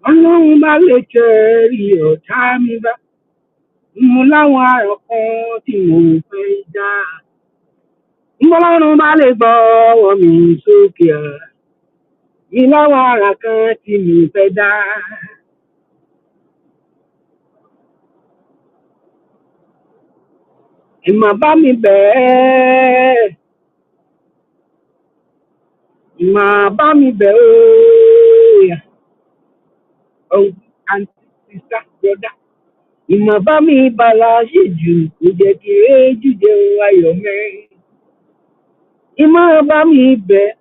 Ọlọ́run bá lè tẹ̀rí ọ̀tá mi bá. Mo láwọn àrọ̀ kan tí mo fẹ́ dá. Ọlọ́run bá lè gbọ́ ọwọ́ mi sókè à. Mi láwọn àrà kan tí mo fẹ́ dá. Ẹ má bá mi bẹ́ẹ̀. Ẹ má bá mi bẹ́ẹ̀. Oh, aunty, sister, brother. Ẹ má bá mi bàlá ṣe jù kò jẹ́ kí èjì jẹun ayọ̀ mẹ́rin. Ẹ má bá mi bẹ́ẹ̀.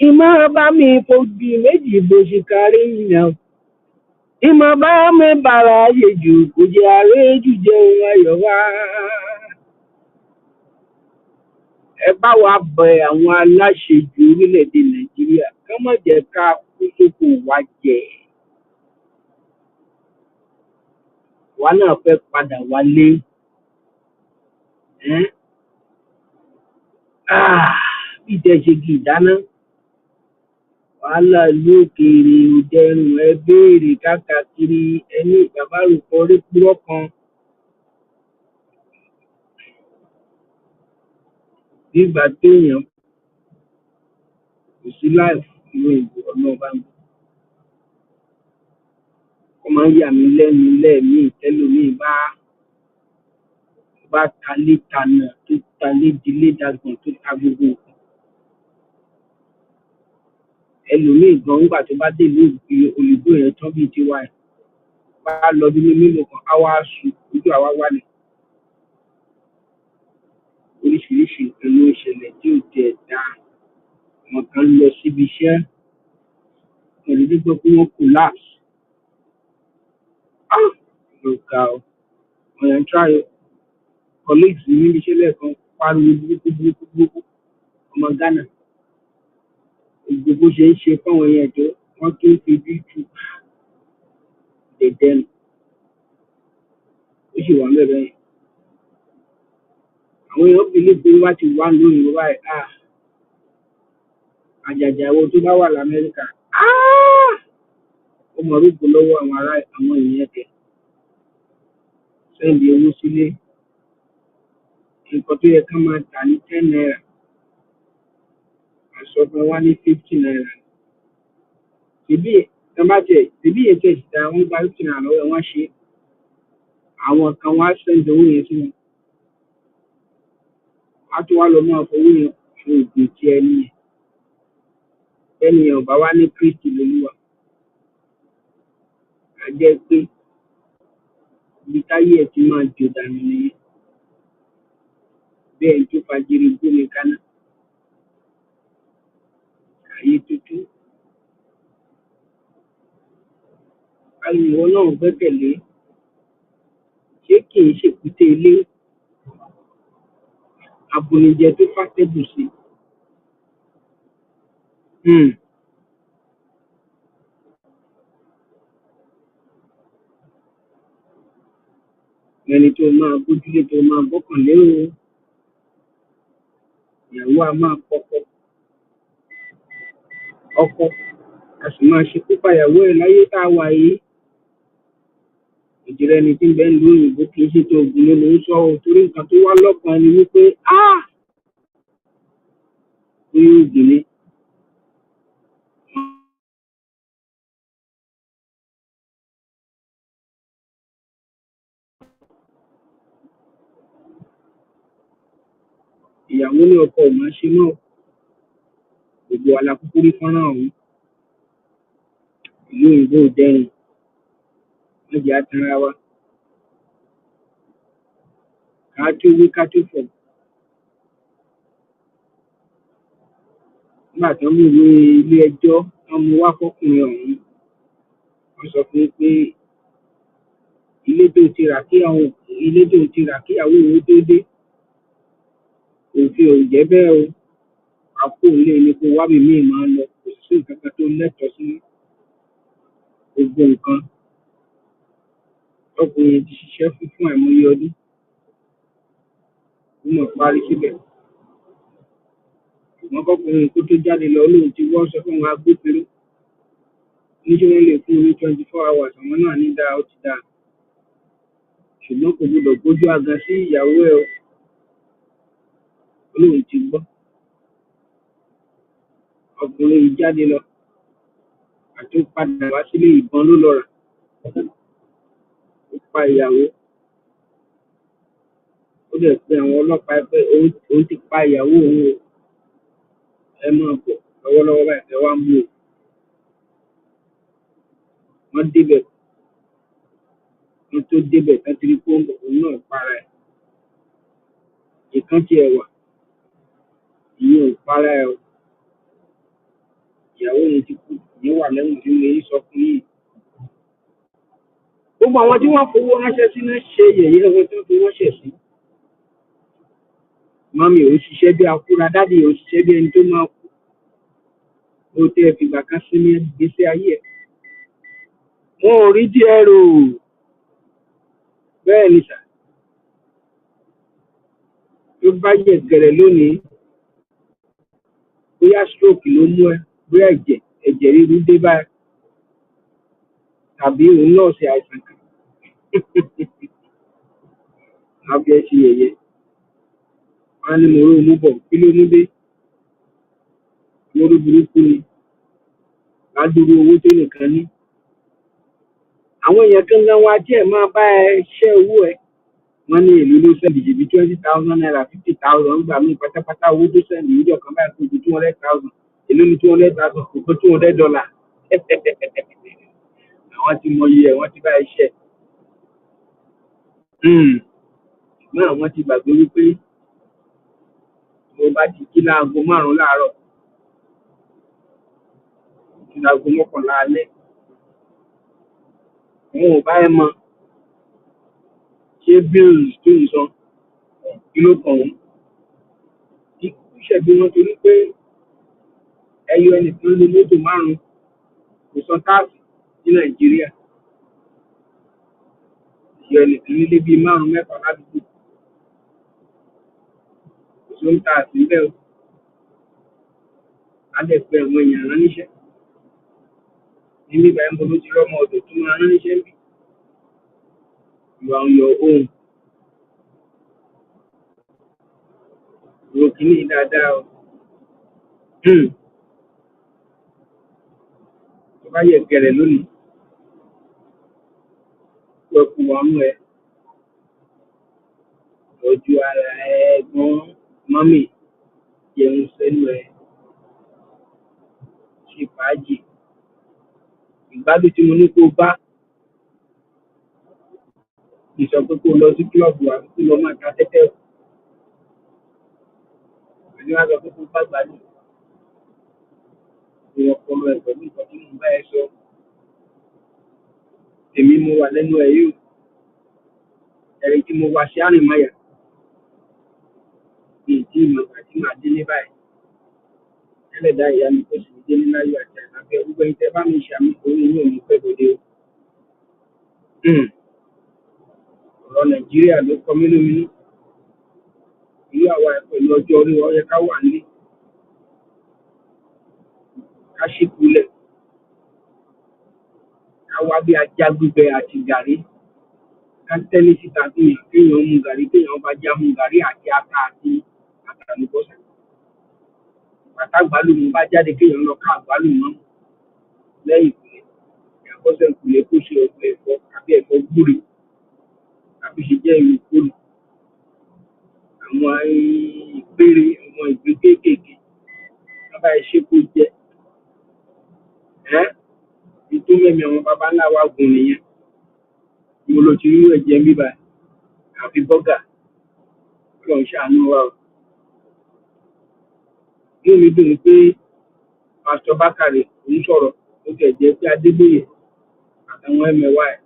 Ẹ má bá mi fojú méjì bó ṣe kárí yàn. Ẹ má bá mi bàlá ṣe jù kò jẹ́ àrèjù jẹun ayọ̀ wá. Ẹ bá wa bẹ àwọn aláṣejù orílẹ̀-èdè Nàìjíríà kán má jẹ́ ká kú sóko wa jẹ. Wa náà fẹ́ padà wálé. Bí tẹ ṣe kì í dáná. Wàhálà ìlú òkèèrè ò dẹrùn ẹ béèrè káàkiri ẹni bàbá rò kọ́ rí púrọ́ kan. Nígbà téèyàn kò sí láìfù ìwé ìbò ọlọ́ba ń bọ̀. Wọ́n máa ń yà mí lẹ́nu lẹ́ẹ̀mí tẹ́lòmíì bá talé tanà tó talé dilé dàgbọ̀n tó ta gbogbo nǹkan. Ẹlòmíì gan nígbà tó bá dé ìlú òyìnbó yẹn tán bíi tiwa ẹ̀ bá lọ bí mélòó kan á wá sùn ojú àwa wálẹ̀. Oríṣiríṣi nǹkan ló ń ṣẹlẹ̀ tí ò tiẹ̀ dáa. Àwọn kan lọ síbi iṣẹ́ pẹ̀lú gbígbọ́ pé wọ́n collapse. Ló ga ọ. Ọ̀yà ń try colleagues mi níbi iṣẹ́ lẹ́ẹ̀kan pariwo burúkú ọmọ Ghana. Gbogbo bó ṣe ń ṣe fáwọn èèyàn tó wọ́n tó ń fi bí jù dẹ̀dẹ̀ nù. Ó sì wà ń bẹ̀rẹ̀ yẹn. Àwọn èèyàn fi lè pé wá ti wá lóyún ló báyìí. Àjàjà ìwọ tó bá wà l'Amẹ́ríkà. Ó mọ orúkọ lọ́wọ́ àwọn èèyàn tẹ̀. Sẹ́ndì owó sílé. Nǹkan tó yẹ ká máa tà ní 10 naira. Àsọ̀kan wá ní 50 naira. Ṣèbí ètò ìsìta wọ́n gba 50 naira lọ́wọ́ wọn ṣe. Àwọn kan wá sẹ́ndì owó yẹn sí wọn. A tún wá lọ máa fowó yẹn fún ògùn tí ẹni yẹn. Ẹni yẹn ò bá wá ní Kristi lolúwa. A jẹ́ pé ibi táyé ẹ̀ ti máa jò dànù nìyẹn. Bẹ́ẹ̀ tó fagiri gbómi kaná. Ayé tuntun. Ayùwọ̀ náà gbẹ́kẹ̀lé. Ṣé kì í ṣèkúté ilé? Abùnijẹ tó fàtẹ́gùn sí. Ẹni tó máa gbójúlé tó máa gbọ́kànlé o. Ìyàwó a máa kọ́kọ́. Ọkọ a sì máa ṣe púpà ìyàwó ẹ̀ láyé tá a wà yìí. Ìjìnlẹ̀ ẹni tí ń bẹ ń lu òyìnbó kì í ṣe tó ògùn ló ń sọ ọ́ torí nǹkan tó wá lọ́kàn ni wípé ó yóò gbìnlé. Ìyàwó ní ọkọ ò máa ṣe náà. Gbogbo alákùkù rí fọ́nrán ọ̀hún. Ìlú òyìnbó ò dẹrùn. Wọ́n jẹ́ àtàrà wa. Ká tó wí ká tó fọ̀. Nígbà tó mú ìwé ilé ẹjọ́ wọ́n mú wá fọ́kùnrin ọ̀hún. Wọ́n sọ fún un pé ilé tó ti rà kíyàwó òun tó dé. Òfin ò jẹ́ bẹ́ẹ̀ o. Àpò ilé ni kó wábì míì máa lọ. Kò sí nǹkan kan tó lẹ́tọ̀ọ́ sí gbogbo nǹkan. Ọkùnrin ti ṣiṣẹ́ fún àìmọye ọdún. Ó mọ̀ parí síbẹ̀. Ṣùgbọ́n kọ́kùnrin kó tó jáde lọ lóun ti wọ́n sọ fún àwọn agbófinró. níṣẹ́ wọ́n lè fún ní 24 hours àwọn náà ní dáa ó ti dáa ṣùgbọ́n kò gbọdọ̀ gbójú agan sí ìyàwó ẹ̀ olóhùn ti gbọ́ ọkùnrin yìí jáde lọ àti ó padà wá sílé ìbọn ló lọ rà ó pa ìyàwó ó dẹ̀ pe àwọn ọlọ́pàá pé òun ti pa ìyàwó òun o ẹ máa bọ̀ lọ́wọ́lọ́wọ́ báyìí ẹ wá mú o wọ́n débẹ̀ wọ́n tó débẹ̀ tán ti rí pé òun náà para ẹ̀ ìkan tiẹ̀ wà ìyẹn ò para ẹ̀ o ìyàwó yẹn ti kú ìyẹn wà lẹ́wọ̀n tí mo yí sọ fún yìí gbogbo àwọn tí wọ́n fowó ránṣẹ́ sí náà ṣe yẹ̀yẹ́ wọn tó fi ránṣẹ́ sí mọ́mí ò ṣiṣẹ́ bí akúra dádì ò ṣiṣẹ́ bí ẹni tó máa kú ó tẹ́ fìgbà kan sí ní gbèsè ayé ẹ̀ wọn ò rí díẹ̀ rò bẹ́ẹ̀ ni sà tó bá yẹ gẹ̀rẹ̀ lónìí bóyá stroke ló mú ẹ bóyá ẹ̀jẹ̀ ríru dé báyìí tàbí òun náà ṣe àìsàn kan àbí ẹ ṣe yẹ̀yẹ́ wọn á ní mo rò mú bọ̀ kí ló mú dé lórí burúkú ni ládùúgbò owó tó nìkan ní àwọn èèyàn kan gan wá díẹ̀ máa bá ẹ ṣẹ́ owó ẹ wọ́n ní èlò ló sẹ́ndì jìbí 20,000 naira 50,000 gbà mí pátápátá owó tó sẹ́ndì ìjọ kan báyìí kó ju 200,000 èlò ní 200,000 kò tó $200 àwọn ti mọ iye ẹ̀ wọ́n ti bá ẹ ṣẹ́ ṣùgbọ́n àwọn ti gbàgbé wípé mo bá ti kí láago 5 láàárọ̀ kí láago 11 alẹ́ wọn ò bá ẹ mọ ṣé bills tó ń san kí ló kàn wọ́n ikú ṣẹ̀bi wọn torí pé ẹyọ ẹnìkan ní mọ́tò 5 kò san táàsì ní Nàìjíríà ẹyọ ẹnìkan nílé bíi 5 mẹ́fà ládùúgbò kò sóń táàsì ńbẹ̀ o á dẹ̀ pé àwọn èèyàn rán níṣẹ́ níbi ìgbà yẹn mo ló ti rọ́mọ ọ̀dọ̀ tó máa rán níṣẹ́ bí you are on your own ro kìíní dáadáa o tó bá yẹ gẹ̀rẹ̀ lónìí wọ́n kú wa mú ẹ tọ́jú ara ẹ gan mọ́mì jẹun sẹ́nu ẹ ṣe fàájì ìgbádùn tí mo ní kó bá ìsọ pé kó lọ sí kílọ̀bù àti kó lọ máa ta tẹ́tẹ́ ẹni wá sọ pé kó bá gbádùn ìwọ̀n ọpọlọ ẹ̀ pẹ̀lú nǹkan tí mo bá ẹ sọ èmi mo wà lẹ́nu ẹ̀ yóò ẹ̀rí tí mo wá sí àrìnmáyà ní ìdí ìmọ̀ àti màá délé báyìí ẹlẹ́dàá ìyá mi kò sì ní délé láyọ̀ àti àlàáfíà gbogbo ẹni tẹ́ bá mi ṣàmì orí inú mi pẹ́ bòde o ọ̀rọ̀ Nàìjíríà ló kọ mí lóminú ìlú àwa ẹ̀ pẹ̀lú ọjọ́ orí wa ó yẹ ká wà nílé ká ṣíkulẹ̀ ká wá bí ajá gbígbẹ àti gàrí ká tẹ́lẹ̀ síta kéèyàn mu gàrí kéèyàn bá já mu gàrí àti ata àti àtàlùbọ́sà bàtà àgbálùmọ̀ bá jáde kéèyàn lọ ká àgbálùmọ̀ lẹ́yìn ìkùlé ìyàbọ̀sẹ̀ ìkùlé kó ṣe ọ̀pọ̀ ẹ̀fọ́ àbí ẹ̀fọ́ gbúre àbí ṣe jẹ́ ìlú kólù àwọn ìpèrè àwọn ìgbé kéékèèké lábá ẹ ṣe kó jẹ ìtú mẹ́mi àwọn baba ńlá wa gùn nìyẹn mo lọ ti rí ẹ̀jẹ̀ bíbá àfi bọ́gà lọ ń ṣàánú wa o inú mi dùn pé pásítọ̀ Bákàrè ń sọ̀rọ̀ ó kẹ̀ jẹ́ pé Adébóyè àtàwọn ẹ̀mẹ̀wá ẹ̀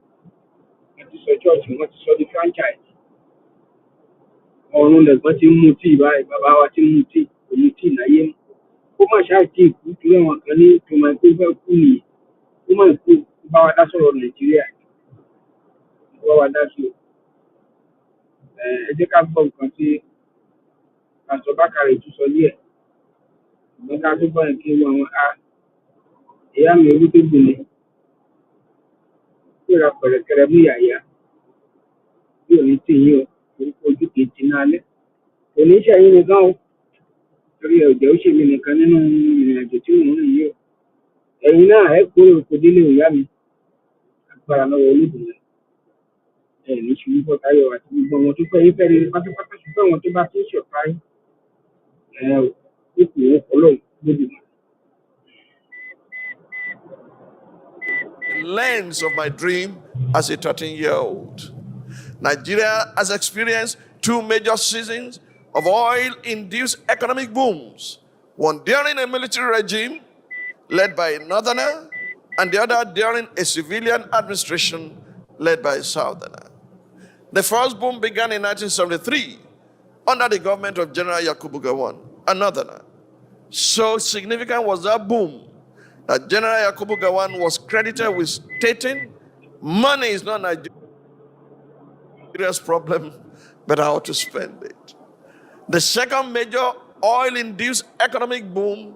wọ́n ti sọ chọ́ọ̀chì wọ́n ti sọ di franchise ọ̀run lẹ̀gbọ́n ti ń mu tíì báyìí bàbá wa ti ń mu tíì kò mu tíì láyé mọ́ ó mà ṣáà tí ìkú tí wọ́n kan ní tòmátò fẹ́ kú nìyí ó mà kú bá wa dá sọ̀rọ̀ Nàìjíríà bá wa dá sí o ẹ jẹ́ ká gbọ́ nǹkan tí pásítọ̀ Bákàrè tún sọ díẹ̀ ṣùgbọ́n ká tó gbọ́ yẹn kí wọ́n àwọn ìyá mi olú tó gbòòlè gbéra pẹ̀rẹ̀kẹ̀rẹ̀ mú yàyà bí òní tì yín o orúkọ ojú kìí ti náà lẹ́ kò ní ṣẹ̀yìn nìkan o torí ọ̀jẹ̀ ó ṣèmi nìkan nínú ìrìn àjò tí mò ń rìn yìí o ẹ̀yin náà ẹ kórè oko délé ìyá mi agbára lọ́wọ́ olódùmarè ẹ̀ ní ṣubú bọ́ táyọ̀ àti gbogbo àwọn tó fẹ́ yín fẹ́ rere pátápátá ṣùgbọ́n àwọn tó bá ti ń ṣọ̀tá yín ẹ̀ ò kò ọlọ́run lódùmarè. Lens of my dream as a 13-year-old. Nigeria has experienced two major seasons of oil-induced economic booms, one during a military regime led by a northerner, and the other during a civilian administration led by a southerner. The first boom began in 1973 under the government of General Yakubu Gowon, a northerner. So significant was that boom that General Yakubu Gowon was credited with stating, money is not Nigeria's problem, but how to spend it. The second major oil-induced economic boom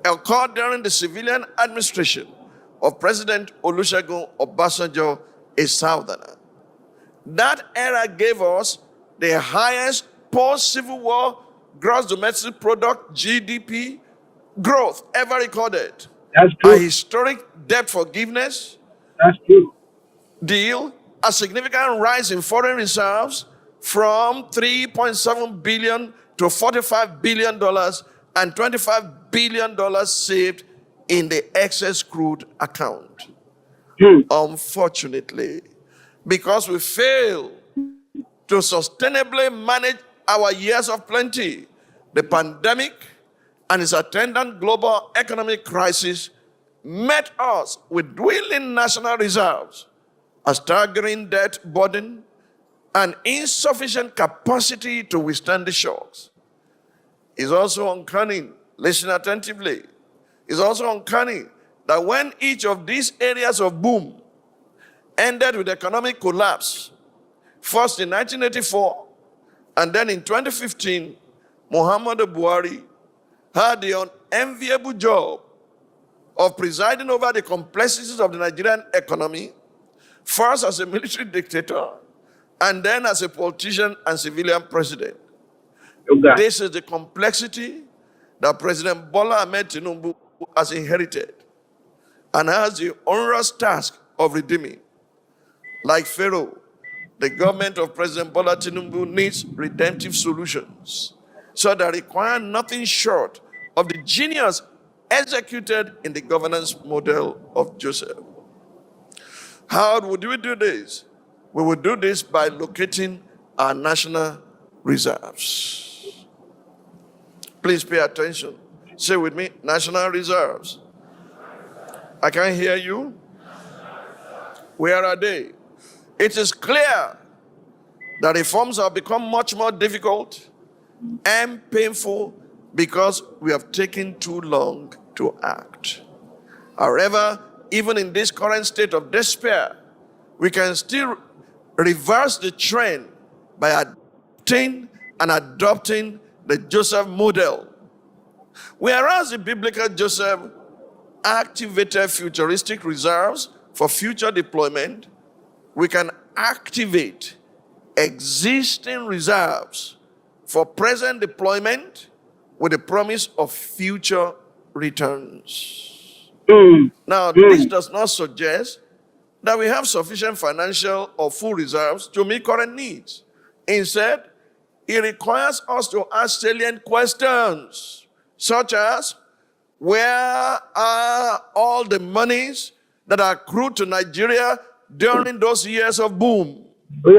occurred during the civilian administration of President Olusegun Obasanjo, a southerner. That era gave us the highest post-Civil War gross domestic product, GDP, growth ever recorded. That's true. A historic debt forgiveness That's true. deal, a significant rise in foreign reserves from $3.7 billion to $45 billion and $25 billion saved in the excess crude account. Unfortunately, because we failed to sustainably manage our years of plenty, the pandemic and its attendant global economic crisis met us with dwindling national reserves, a staggering debt burden, and insufficient capacity to withstand the shocks. It's also uncanny, listen attentively, it's also uncanny that when each of these areas of boom ended with economic collapse, first in 1984 and then in 2015, Muhammadu Buhari had the unenviable job of presiding over the complexities of the Nigerian economy, first as a military dictator, and then as a politician and civilian president. Okay. This is the complexity that President Bola Ahmed Tinubu has inherited and has the onerous task of redeeming. Like Pharaoh, the government of President Bola Tinubu needs redemptive solutions so that require nothing short of the genius executed in the governance model of Joseph. How would we do this? We would do this by locating our national reserves. Please pay attention. Say with me, national reserves. I can't hear you. Where are they? It is clear that reforms have become much more difficult and painful because we have taken too long to act. However, even in this current state of despair, we can still reverse the trend by adopting the Joseph model. Whereas the biblical Joseph activated futuristic reserves for future deployment, we can activate existing reserves for present deployment with the promise of future returns. Now, this does not suggest that we have sufficient financial or full reserves to meet current needs. Instead, it requires us to ask salient questions, such as, where are all the monies that are accrued to Nigeria during those years of boom? We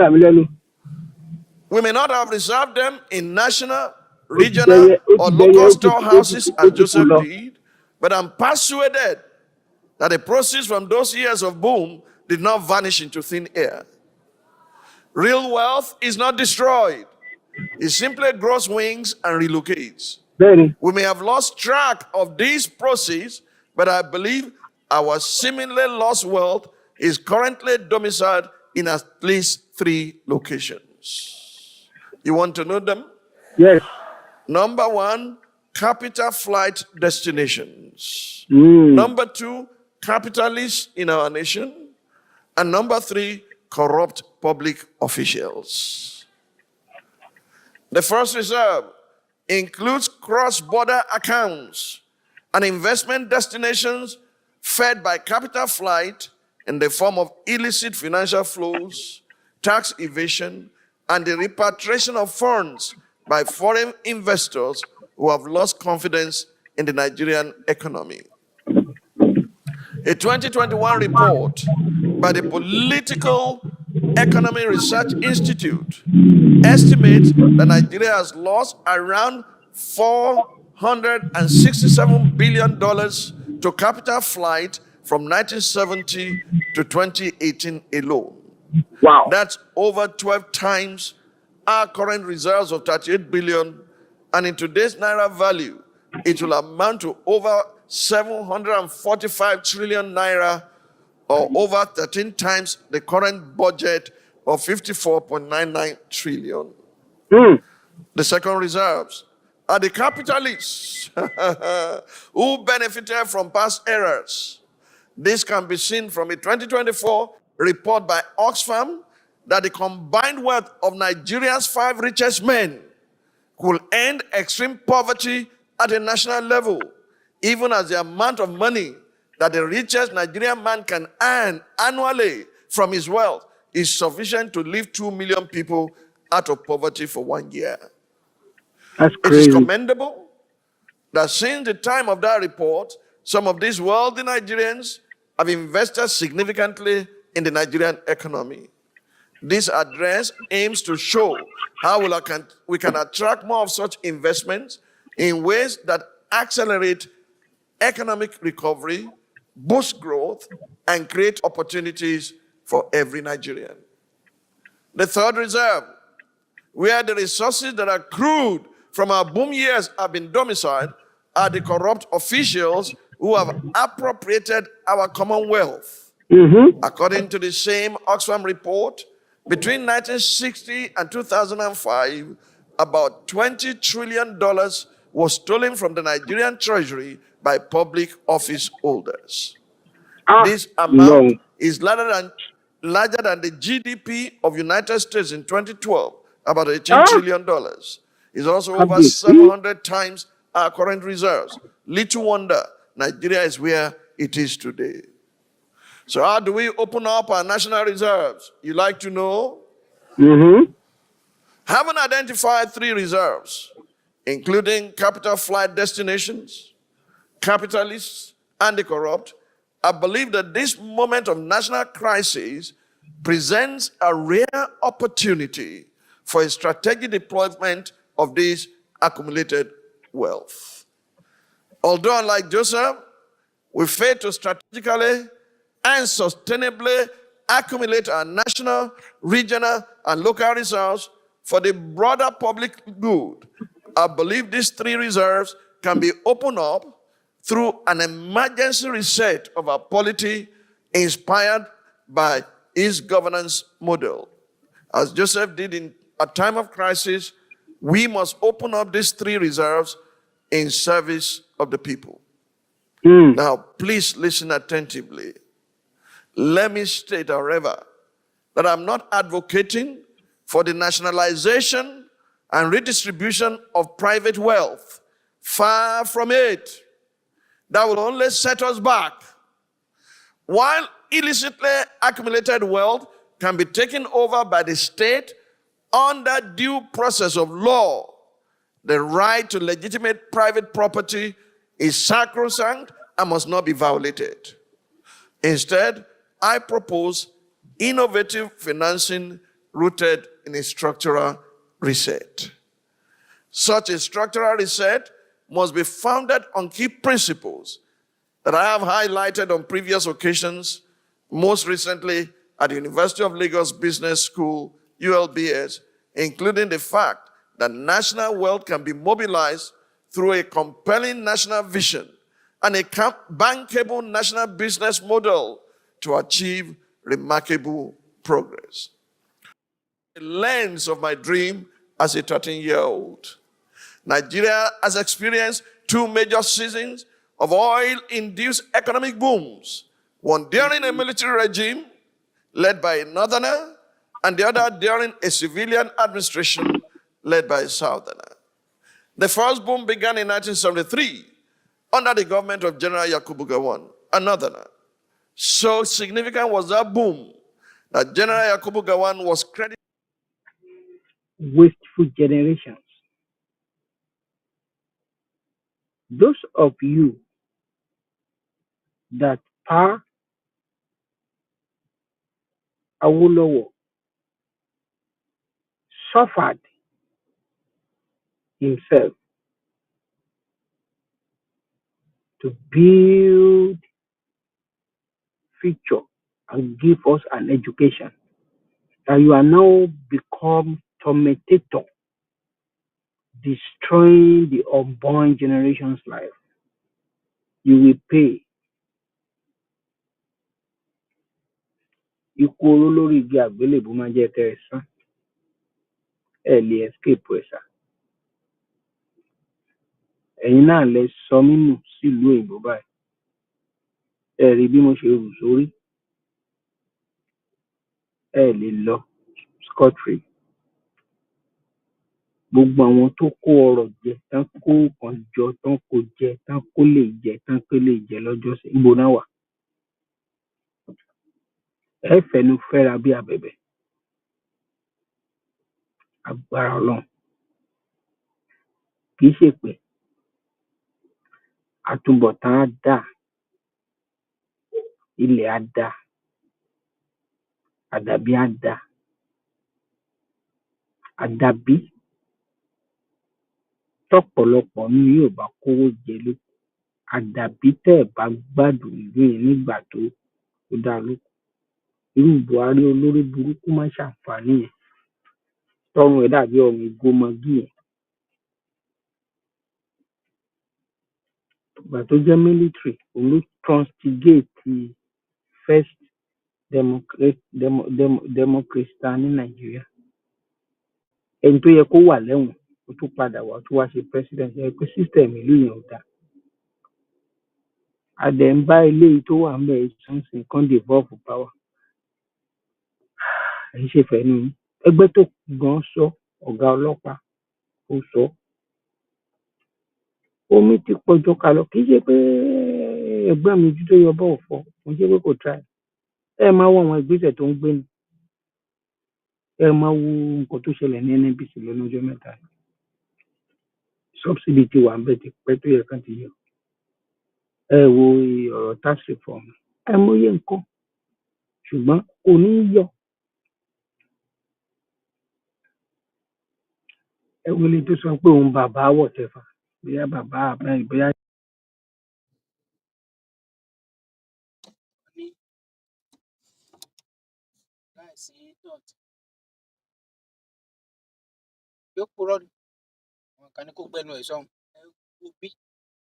may not have reserved them in national, regional, or local storehouses as Joseph did, but I'm persuaded that the proceeds from those years of boom did not vanish into thin air. Real wealth is not destroyed. It simply grows wings and relocates. We may have lost track of these proceeds, but I believe our seemingly lost wealth is currently domiciled in at least 3 locations. You want to know them? Yes. Number 1, capital flight destinations. Number 2, capitalists in our nation. And number 3, corrupt public officials. The first reserve includes cross-border accounts and investment destinations fed by capital flight in the form of illicit financial flows, tax evasion, and the repatriation of funds by foreign investors who have lost confidence in the Nigerian economy. A 2021 report by the Political Economy Research Institute estimates that Nigeria has lost around $467 billion to capital flight from 1970 to 2018 alone. Wow. That's over 12 times our current reserves of 38 billion, and in today's naira value, it will amount to over 745 trillion naira, or over 13 times the current budget of 54.99 trillion. The second reserves are the capitalists who benefited from past errors. This can be seen from a 2024 report by Oxfam that the combined wealth of Nigeria's 5 richest men could end extreme poverty at a national level, even as the amount of money that the richest Nigerian man can earn annually from his wealth is sufficient to lift 2 million people out of poverty for 1 year. That's It crazy. is commendable that since the time of that report, some of these wealthy Nigerians have invested significantly in the Nigerian economy. This address aims to show how we can attract more of such investments in ways that accelerate economic recovery, boost growth, and create opportunities for every Nigerian. The third reserve, where the resources that are accrued from our boom years have been domiciled, are the corrupt officials who have appropriated our commonwealth. According to the same Oxfam report, between 1960 and 2005, about $20 trillion was stolen from the Nigerian treasury by public office holders. This amount is larger than the GDP of United States in 2012, about $18 trillion. It's also over 700 times our current reserves. Little wonder Nigeria is where it is today. So how do we open up our national reserves? You like to know? Having identified 3 reserves, including capital flight destinations, capitalists, and the corrupt, I believe that this moment of national crisis presents a rare opportunity for a strategic deployment of this accumulated wealth. Although, unlike Joseph, we fail to strategically and sustainably accumulate our national, regional, and local reserves for the broader public good, I believe these 3 reserves can be opened up through an emergency reset of our polity inspired by his governance model. As Joseph did in a time of crisis, we must open up these 3 reserves in service of the people. Now, please listen attentively. Let me state, however, that I'm not advocating for the nationalization and redistribution of private wealth. Far from it. That will only set us back. While illicitly accumulated wealth can be taken over by the state under due process of law, the right to legitimate private property is sacrosanct and must not be violated. Instead, I propose innovative financing rooted in a structural reset. Such a structural reset must be founded on key principles that I have highlighted on previous occasions, most recently at the University of Lagos Business School, ULBS, including the fact that national wealth can be mobilized through a compelling national vision and a bankable national business model to achieve remarkable progress. The lens of my dream as a 13-year-old. Nigeria has experienced 2 major seasons of oil-induced economic booms, one during a military regime, led by a northerner, and the other during a civilian administration led by a southerner. The first boom began in 1973 under the government of General Yakubu Gowon, a northerner. So significant was that boom that General Yakubu Gowon was credited. Wasteful generations. Those of you that Pa Oluwo suffered himself to build future and give us an education, that you are now become tormentator, destroying the unborn generation's life. You will pay. Ikú oró lórí igi àgbélébùú máa jẹ́ kẹ́ ẹ sán. Ẹ lè escape ẹ̀ sà. Ẹ̀yin náà lẹ sọ mí nù sílùú òyìnbó báyìí. Ẹ rí bí mo ṣe rù sórí. Ẹ lè lọ scot free. Gbogbo àwọn tó kó ọrọ̀ jẹ, tán kó kan jọ, tán kó jẹ, tán kó lè jẹ, tán kó lè jẹ lọ́jọ́ sí, níbo náà wà? Ẹ fẹnu fẹ́ra bí abẹ̀bẹ̀. Agbára Ọlọ́run. Kì í ṣe pé àtúbọ̀tán á dà, ilẹ̀ á dà, àdàbí á dà. Àdàbí tọ́pọ̀lọpọ̀ nínú yóò bá kówó jẹ lóko. Àdàbí tẹ́ ẹ̀ bá gbádùn ìlú yẹn nígbà tó dáa lóko. Irú Buhari olórí burúkú má ṣàǹfààní yẹn. Tọ́run ẹ̀ dàbí ọrùn ìgomọgí yẹn. Ìgbà tó jẹ́ military, òun ló transtigate first democracy ta ní Nàìjíríà. Ẹni tó yẹ kó wà lẹ́wọ̀n ó tún padà wá tó wá ṣe president, ẹ pé system ìlú yẹn ò dáa. A dẹ̀ ń bá eléyìí tó wà ńbẹ̀ something kan devolve power. Ẹ ń ṣèfẹ́ nù yín. Ẹgbẹ́ tó gan sọ, ọ̀gá ọlọ́pàá ó sọ. Omi ti pọ̀jọ kà lọ, kì í ṣe pé ẹgbẹ́ mi ojú tó yọ bọ́ ọ̀fọ̀, kò ń ṣe pé kò try. Ẹ máa wo àwọn ìgbésẹ̀ tó ń gbé ni. Ẹ máa wo nǹkan tó ṣẹlẹ̀ ní NNPC lẹ́nu ọjọ́ mẹ́ta. Subsidy ti wà ńbẹ̀ ti pẹ́ tó yẹ kán ti yọ. Ẹ wo ọ̀rọ̀ tax reform. Ẹ mọyé nǹkan, ṣùgbọ́n kò ní yọ. Ẹ wo eléyìí tó sọ pé òun bàbá whatever, bóyá bàbá àbáyé, bóyá. Yóò purọ́ ni. Àwọn kan ní kó gbẹnu ẹ̀ sọ́hùn. Ẹ wo bí.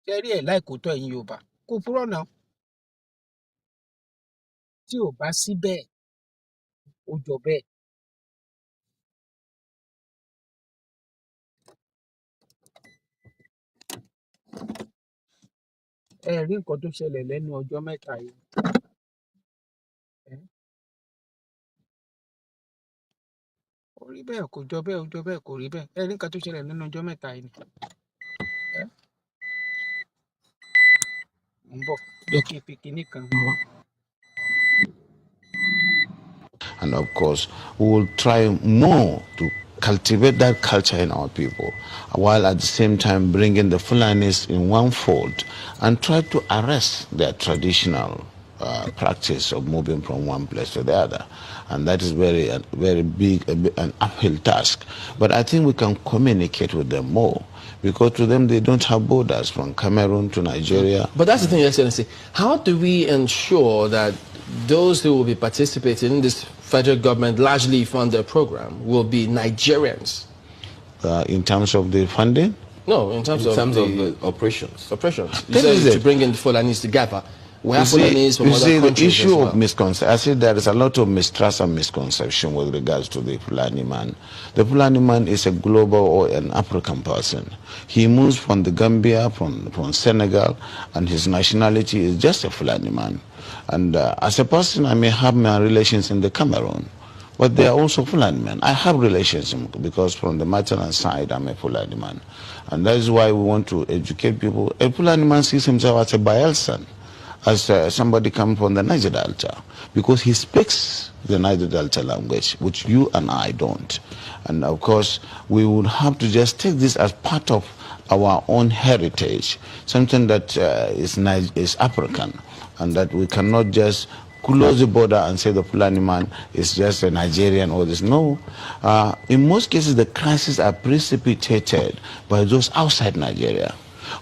Ṣé rí ẹ̀ láìkòótọ́ ẹ̀yin Yorùbá? Kò purọ́ náà. Tí ò bá sí bẹ́ẹ̀, ó jọ bẹ́ẹ̀. Ẹ rí nǹkan tó ṣẹlẹ̀ lẹ́nu ọjọ́ mẹ́ta yìí. Kò rí bẹ́ẹ̀, kò jọ bẹ́ẹ̀, ó jọ bẹ́ẹ̀, kò rí bẹ́ẹ̀. Ẹ rí nǹkan tó ṣẹlẹ̀ lẹ́nu ọjọ́ mẹ́ta yìí ni. Mo ń bọ̀, jẹ́ kí n fi kinní kan hàn wá. And of course, we will try more to cultivate that culture in our people, while at the same time bringing the Fulanis in one fold and try to arrest their traditional practice of moving from one place to the other. And that is very big, an uphill task. But I think we can communicate with them more, because to them they don't have borders from Cameroon to Nigeria. But that's the thing, Your Excellency. How do we ensure that those who will be participating in this federal government largely funded program will be Nigerians? In terms of the funding? No, in terms of the operations. Operations. You said to bring in the Fulanis together. We have Fulanis from other the countries as issue well. of misconception, I see there is a lot of mistrust and misconception with regards to the Fulani man. The Fulani man is a global or an African person. He moves from the Gambia, from Senegal, and his nationality is just a Fulani man. And as a person, I may have my relations in the Cameroon, but they are also Fulani men. I have relations because from the maternal side, I'm a Fulani man. And that is why we want to educate people. A Fulani man sees himself as a Bayelsan, as somebody come from the Niger Delta, because he speaks the Niger Delta language, which you and I don't. And of course, we would have to just take this as part of our own heritage, something that is African, and that we cannot just close the border and say the Fulani man is just a Nigerian or this. No. In most cases, the crises are precipitated by those outside Nigeria.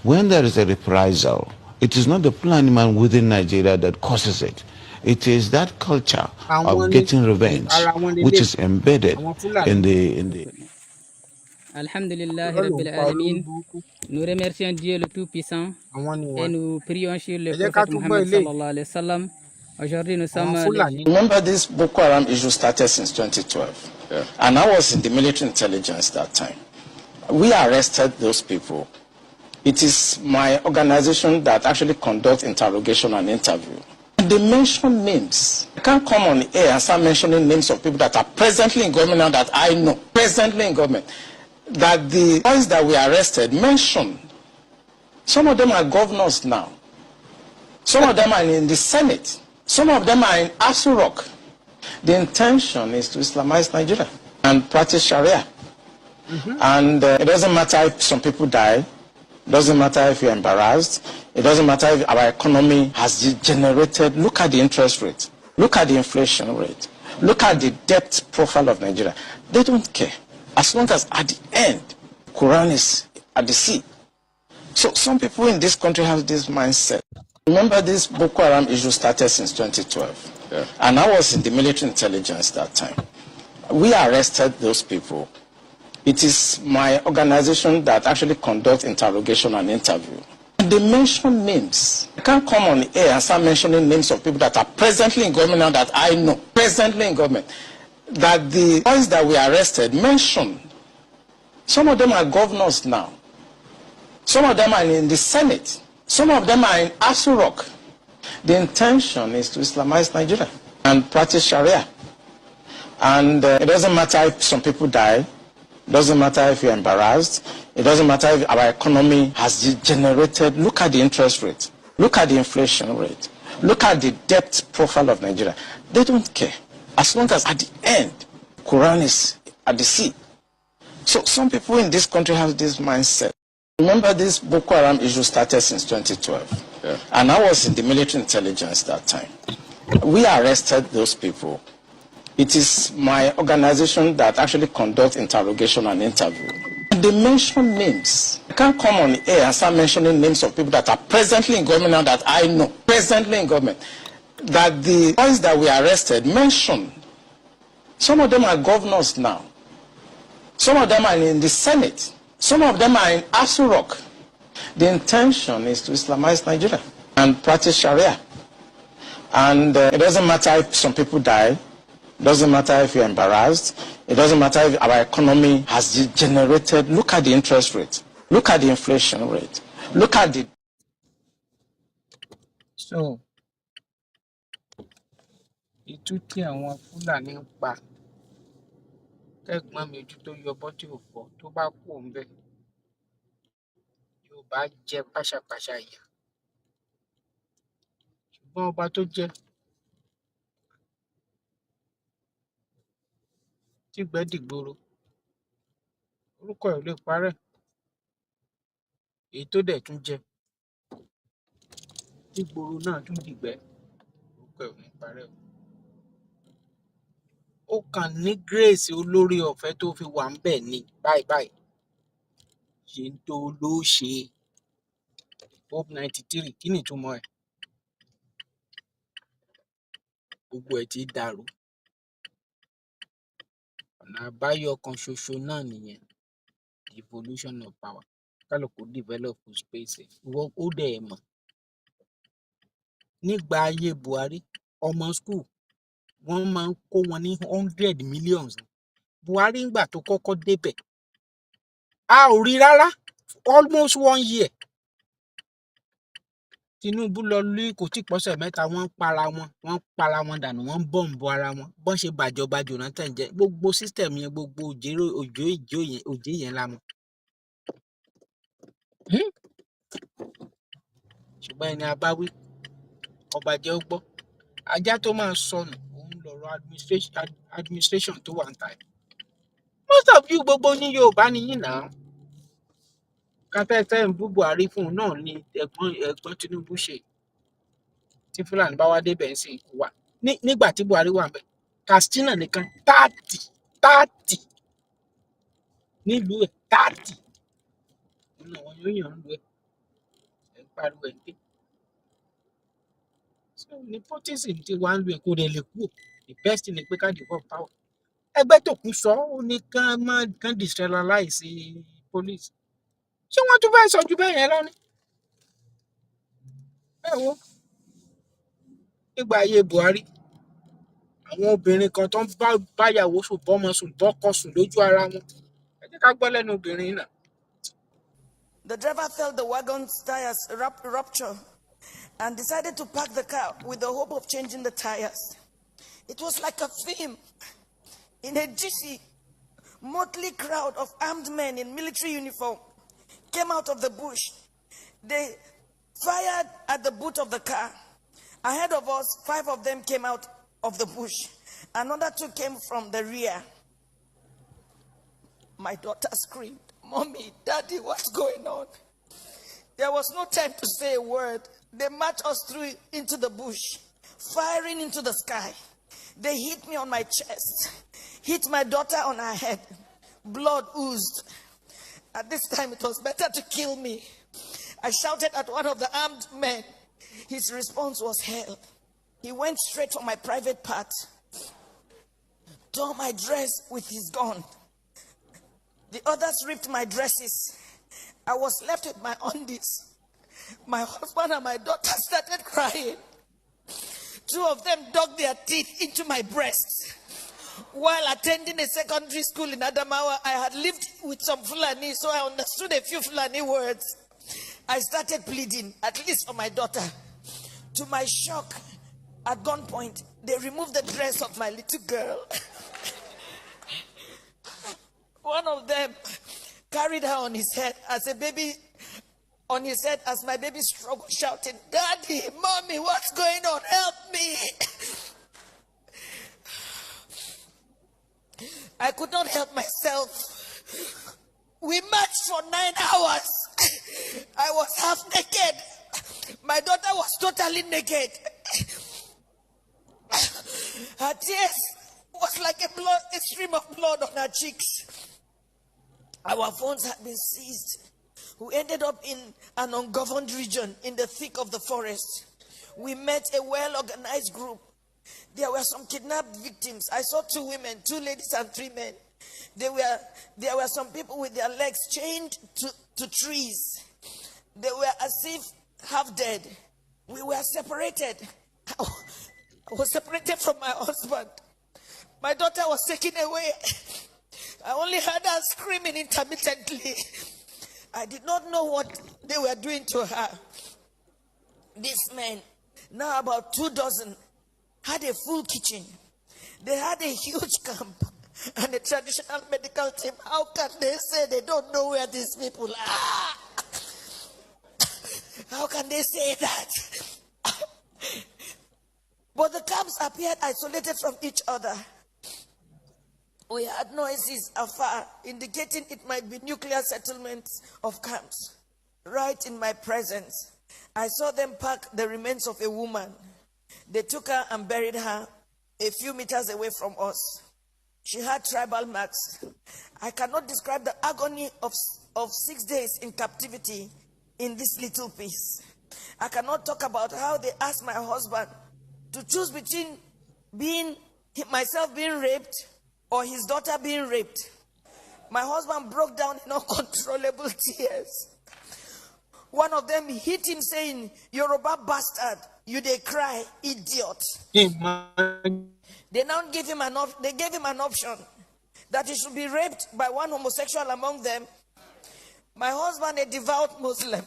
When there is a reprisal, it is not the Fulani man within Nigeria that causes it. It is that culture of getting revenge, which is embedded in the Alhamdulillah Rabbil Alamin. Nous remercions Dieu le Tout-Puissant et nous prions sur le prophète Mohammed sallallahu alayhi wa sallam. Aujourd'hui, nous sommes Remember, this Boko Haram issue started since 2012. Yeah. And I was in the military intelligence that time. We arrested those people. It is my organization that actually conducts interrogation and interview. They mention names. I can't come on air and start mentioning names of people that are presently in government now that I know. Presently in government. That the boys that we arrested mentioned. Some of them are governors now. Some of them are in the Senate. Some of them are in Asu Rock. The intention is to Islamize Nigeria and practice Sharia. And it doesn't matter if some people die. It doesn't matter if you're embarrassed. It doesn't matter if our economy has degenerated. Look at the interest rate. Look at the inflation rate. Look at the debt profile of Nigeria. They don't care. As long as at the end, Quran is at the sea. So some people in this country have this mindset. Remember, this Boko Haram issue started since 2012. Yeah. And I was in the military intelligence that time. We arrested those people. It is my organization that actually conducts interrogation and interview. They mention names. I can't come on air and start mentioning names of people that are presently in government now that I know. Presently in government. That the boys that we arrested mentioned. Some of them are governors now. Some of them are in the Senate. Some of them are in Asu Rock. The intention is to Islamize Nigeria and practice Sharia. And it doesn't matter if some people die. It doesn't matter if you're embarrassed. It doesn't matter if our economy has degenerated. Look at the interest rate. Look at the inflation rate. Look at the debt profile of Nigeria. They don't care. As long as at the end, Quran is at the sea. So some people in this country have this mindset. Remember, this Boko Haram issue started since 2012. Yeah. And I was in the military intelligence that time. We arrested those people. It is my organization that actually conducts interrogation and interview. They mention names. I can't come on air and start mentioning names of people that are presently in government now that I know. Presently in government. That the boys that we arrested mentioned. Some of them are governors now. Some of them are in the Senate. Some of them are in Asu Rock. The intention is to Islamize Nigeria and practice Sharia. And it doesn't matter if some people die. It doesn't matter if you're embarrassed. It doesn't matter if our economy has degenerated. Look at the interest rate. Look at the inflation rate. Look at the... So, ìtú tí àwọn Fúlàní ń pa kẹ́gbọ́n mi ojú tó yọbọ́ tí ò fọ́ tó bá kú òun bẹ́ẹ̀ yóò bá jẹ páṣápàṣá ìyà. Ṣùgbọ́n ọba tó jẹ́ tígbẹ́ dìgboro orúkọ ẹ̀ ò lè parẹ́. Èyí tó dẹ̀ tún jẹ tígboro náà tún dìgbẹ́ orúkọ ẹ̀ ò ní parẹ́ o. Ó kàn ní grace olórí ọ̀fẹ́ tó fi wà ń bẹ̀ ni báyìí ṣe ń tó ló ṣe hope 93 kí ni ìtumọ̀ ẹ̀? Gbogbo ẹ̀ ti dàrú. Ọ̀nà àbáyọ kan ṣoṣo náà nìyẹn, devolution of power. Kálukú develop space ẹ̀. Ìwọ ó dẹ̀ mọ̀ nígbà ayé Buhari ọmọ school wọ́n máa ń kó wọn ní 100 millions. Buhari ńgbà tó kọ́kọ́ débẹ̀ a ò rí rárá almost 1 year. Tinubu lọ lé kò tí pọ́sẹ̀ mẹ́ta wọ́n para wọn dànù, wọ́n bọ́ǹbù ara wọn bọ́n ṣe bàjọba Jonathan jẹ́ gbogbo system yẹn gbogbo òjé yẹn la mọ̀. Ṣùgbọ́n ẹni abáwí ọba jẹ́ ó gbọ́, ajá tó máa sọnù òun lọ̀rọ̀ administration tó wà ń ta ẹ̀. Most of you gbogbo ní Yorùbá ni yín náà. Kátẹ́tẹ́ ń bú Buhari fún un náà ni ẹ̀gbọ́n Tinubu ṣe. Tí Fúlàní bá wá débẹ̀ ń sìn kú wa. Nígbà tí Buhari wà ńbẹ̀, Katsina nìkan 30 nílùú ẹ̀ 30. Nínú àwọn yóò yàn ń lu ẹ̀ ń pariwo ẹ̀ ń ké. So nepotism ti wá ń lu ẹ̀ kó rẹ̀ lè kú. The best thing ni pé ká devolve power. Ẹgbẹ́ tó kù sọ ó ní kán decentralize police. Ṣé wọ́n tún fẹ́ sọ ju bẹ́ẹ̀ yẹn lọ ni? Ẹ wo nígbà ayé Buhari àwọn obìnrin kan tó ń báyàwó sùn bọ́mọ sùn bọ́kọ sùn lójú ara wọn. Ẹ jẹ́ ká gbọ́ lẹ́nu obìnrin náà. The driver felt the wagon's tires rupture and decided to park the car with the hope of changing the tires. It was like a film. In a GC, motley crowd of armed men in military uniform came out of the bush. They fired at the boot of the car. Ahead of us, 5 of them came out of the bush. Another 2 came from the rear. My daughter screamed, "Mommy, Daddy, what's going on?" There was no time to say a word. They marched us through into the bush, firing into the sky. They hit me on my chest, hit my daughter on her head. Blood oozed. At this time, it was better to kill me. I shouted at one of the armed men. His response was hell. He went straight for my private part, tore my dress with his gun. The others ripped my dresses. I was left with my undies. My husband and my daughter started crying. 2 of them dug their teeth into my breasts. While attending a secondary school in Adamawa, I had lived with some Fulani, so I understood a few Fulani words. I started pleading, at least for my daughter. To my shock, at gunpoint, they removed the dress of my little girl. One of them carried her on his head as my baby struggled, shouting, "Daddy, Mommy, what's going on? Help me!" I could not help myself. We marched for 9 hours. I was half naked. My daughter was totally naked. Her tears was like a stream of blood on her cheeks. Our phones had been seized. We ended up in an ungoverned region in the thick of the forest. We met a well-organized group. There were some kidnapped victims. I saw 2 women, 2 ladies and 3 men. There were some people with their legs chained to trees. They were as if half dead. We were separated. I was separated from my husband. My daughter was taken away. I only heard her screaming intermittently. I did not know what they were doing to her. These men, now about 2 dozen, had a full kitchen. They had a huge camp and a traditional medical team. How can they say they don't know where these people are? How can they say that? But the camps appeared isolated from each other. We heard noises afar, indicating it might be nuclear settlements of camps. Right in my presence, I saw them pack the remains of a woman. They took her and buried her a few meters away from us. She had tribal marks. I cannot describe the agony of 6 days in captivity in this little piece. I cannot talk about how they asked my husband to choose between myself being raped or his daughter being raped. My husband broke down in uncontrollable tears. One of them hit him saying, "Yoruba bastard, You they cry, idiot. They now give him an option that he should be raped by one homosexual among them. My husband, a devout Muslim.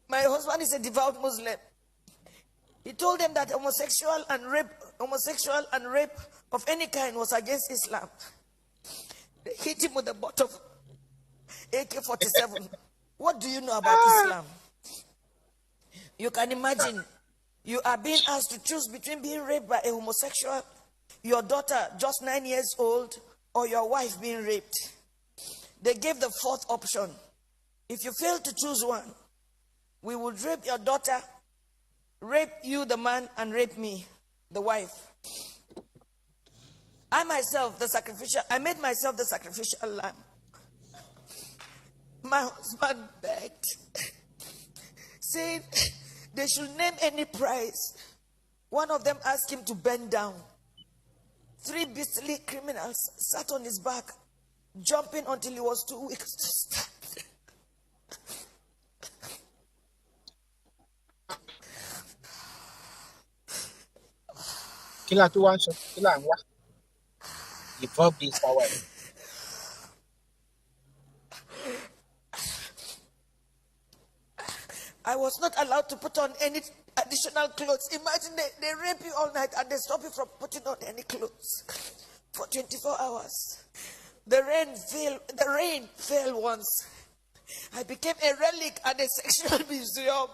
My husband is a devout Muslim. He told them that homosexual and rape of any kind was against Islam. They hit him with the butt of AK-47. What do you know about Islam? You can imagine, you are being asked to choose between being raped by a homosexual, your daughter just 9 years old, or your wife being raped. They gave the fourth option. If you fail to choose one, we would rape your daughter, rape you, the man, and rape me, the wife. I made myself the sacrificial lamb. My husband begged, saying they should name any price. One of them asked him to bend down. 3 beastly criminals sat on his back, jumping until he was too weak to stand. Kila tu wan so kila nwa. Evolve this power. I was not allowed to put on any additional clothes. Imagine they rape you all night and they stop you from putting on any clothes for 24 hours. The rain fell once. I became a relic at a sexual museum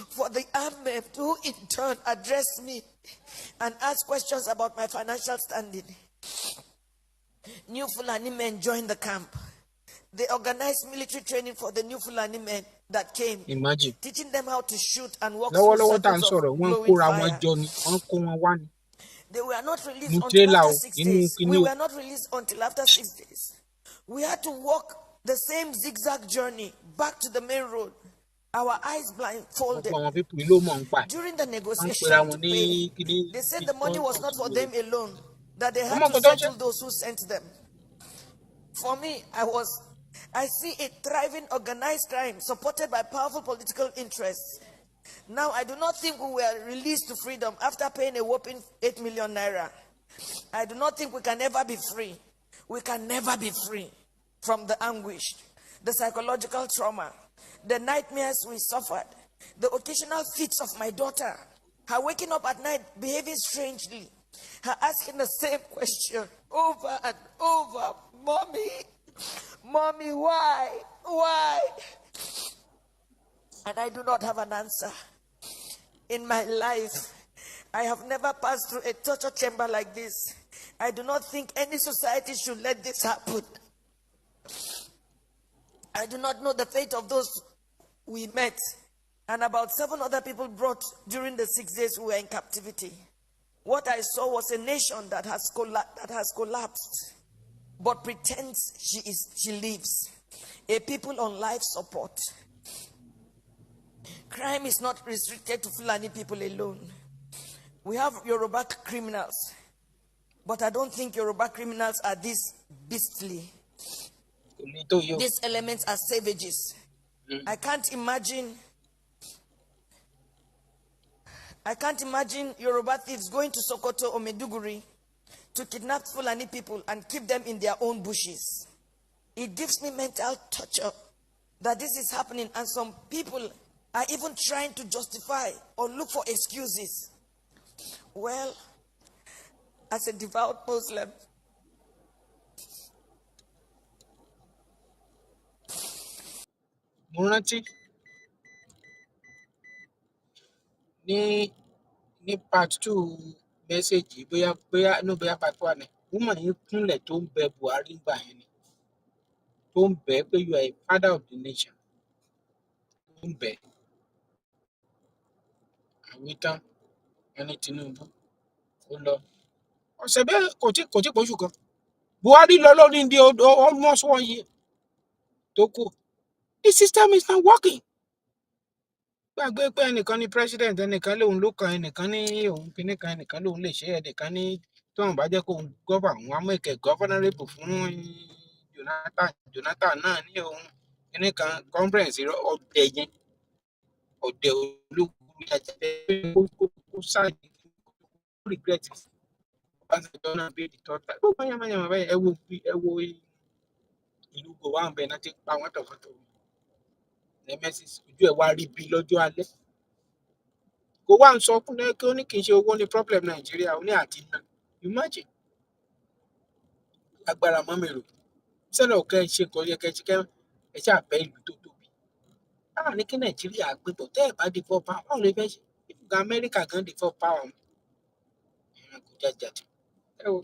for the armed men who in turn addressed me and asked questions about my financial standing. New Fulani men joined the camp. They organized military training for the new Fulani men that came. Imagine. Teaching them how to shoot and walk through circles of glowing fire. They were not released until after 6 days. We were not released until after 6 days. We had to walk the same zigzag journey back to the main road. Our eyes blindfolded. During the negotiation to pay, they said the money was not for them alone, that they had to settle those who sent them. For me, I see a thriving organized crime supported by powerful political interests. Now, I do not think we were released to freedom after paying a whopping 8 million naira. I do not think we can ever be free. We can never be free from the anguish, the psychological trauma, the nightmares we suffered, the occasional fits of my daughter, her waking up at night behaving strangely, her asking the same question over and over, Mommy, why? And I do not have an answer. In my life, I have never passed through a torture chamber like this. I do not think any society should let this happen. I do not know the fate of those we met and about 7 other people brought during the 6 days we were in captivity. What I saw was a nation that has collapsed, but pretends she lives. A people on life support. Crime is not restricted to Fulani people alone. We have Yoruba criminals, but I don't think Yoruba criminals are this beastly. These elements are savages. I can't imagine Yoruba thieves going to Sokoto or Maiduguri to kidnap Fulani people and keep them in their own bushes. It gives me mental torture that this is happening, and some people are even trying to justify or look for excuses. Well, as a devout Muslim, mo rántí ní part 2 message bóyá part 1 ni woman yìí kúnlẹ̀ tó ń bẹ Buhari gbà yẹn ni, tó ń bẹ pé you are a father of the nation, tó ń bẹ àwítán ẹni Tinubu ó lọ ọ̀sẹ̀ bẹ́ẹ̀ kò tí pọ̀ṣù kan Buhari lọ lórí ní almost 1 year tó kù. The system is not working. Gbàgbé pé ẹnìkan ní president, ẹnìkan lòun ló kan, ẹnìkan ní òun kíní kan, ẹnìkan lòun lè ṣe, ẹnìkan ní tóun bá jẹ́ kó govern wọn á make it governable fún Jonathan náà ní òun kíní kan conference ọ̀dẹ̀ yẹn. ọ̀dẹ̀ olókùú jàjẹ́ kó sáàdì kó regret Ọbásanjọ́ náà bí the third time gbogbo yamayama báyìí ẹ wo ìlú Gowon bẹ́ẹ̀ náà ti pa wọ́n tọ̀fọ̀tọ̀ Nemesis ojú ẹ̀ wá rí bí lọ́jọ́ alẹ́ Gowon sọ fún ẹ kí ó ní kì í ṣe owó ní problem Nàìjíríà ó ní àti ná imagine agbára mọ́mẹ́rò sẹ́nà ọ̀kẹ́ ṣe nǹkan yẹ kẹ́ ẹ ṣáà bẹ́ ìlú tó tóbi ní kí Nàìjíríà gbé bọ̀ tẹ́ ẹ̀ bá default power báwo lè fẹ́ ṣe ìfúgà Amẹ́ríkà gan default power kò jáde ẹ wo